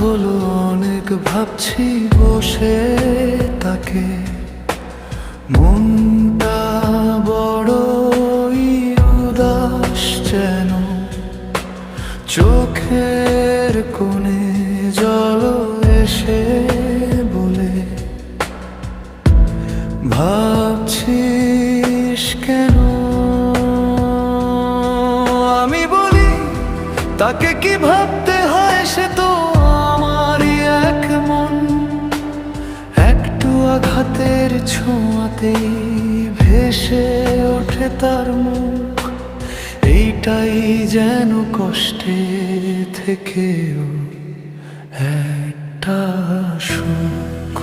হলো অনেক ভাবছি বসে তাকে, মনটা বড়ই উদাস যেন, চোখের কোণে জল এসে বলে, ভাবছিস কেন? আমি বলি তাকে কি ভাবতে হয়, সে তো আমারই এক মন। একটু আঘাতের ছোঁয়াতেই ভেসে ওঠে তার মুখ, এইটাই যেন কষ্টে থেকেও একটা সুখ।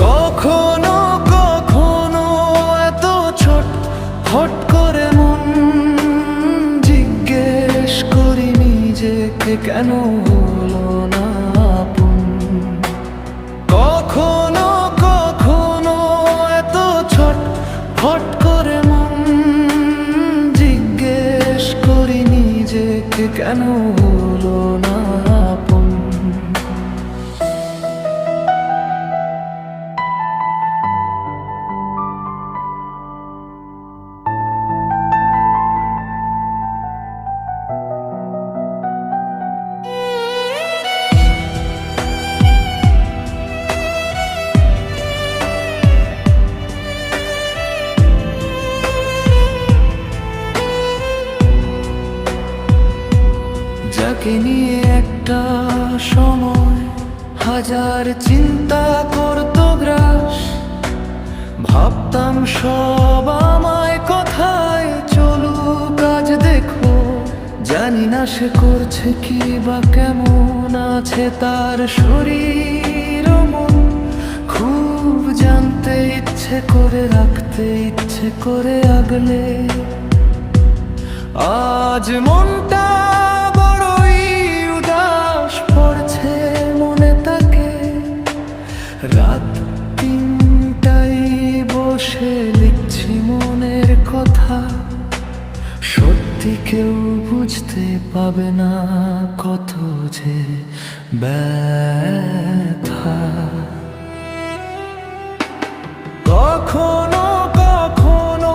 কখনো কখনো এত ছটফট করে মন, জিজ্ঞেস করি নিজেকে কেন হলো না আপন। কখনো কখনো এত ছটফট করে মন, জিজ্ঞেস করি নিজেকে কেন হলো না আপন। যাকে নিয়ে একটা সময় হাজার চিন্তা করতো গ্রাস, ভাবতাম সব আমায় কথায় চলুক আজ দেখো। জানি না সে করছে কি বা কেমন আছে তার শরীর ও মন, খুব জানতে ইচ্ছে করে, রাখতে ইচ্ছে করে আগলে। আজ মনটা বড়ই উদাস পড়ছে মনে তাকে, রাত 3টায় বসে লিখছি মনের কথা। সত্যি কেউ বুঝতে পাবে না কত যে ব্যথা। কখনো কখনো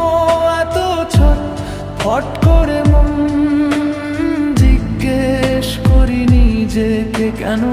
এত ছটফট করে মন, জিজ্ঞেস করি নিজেকে কেন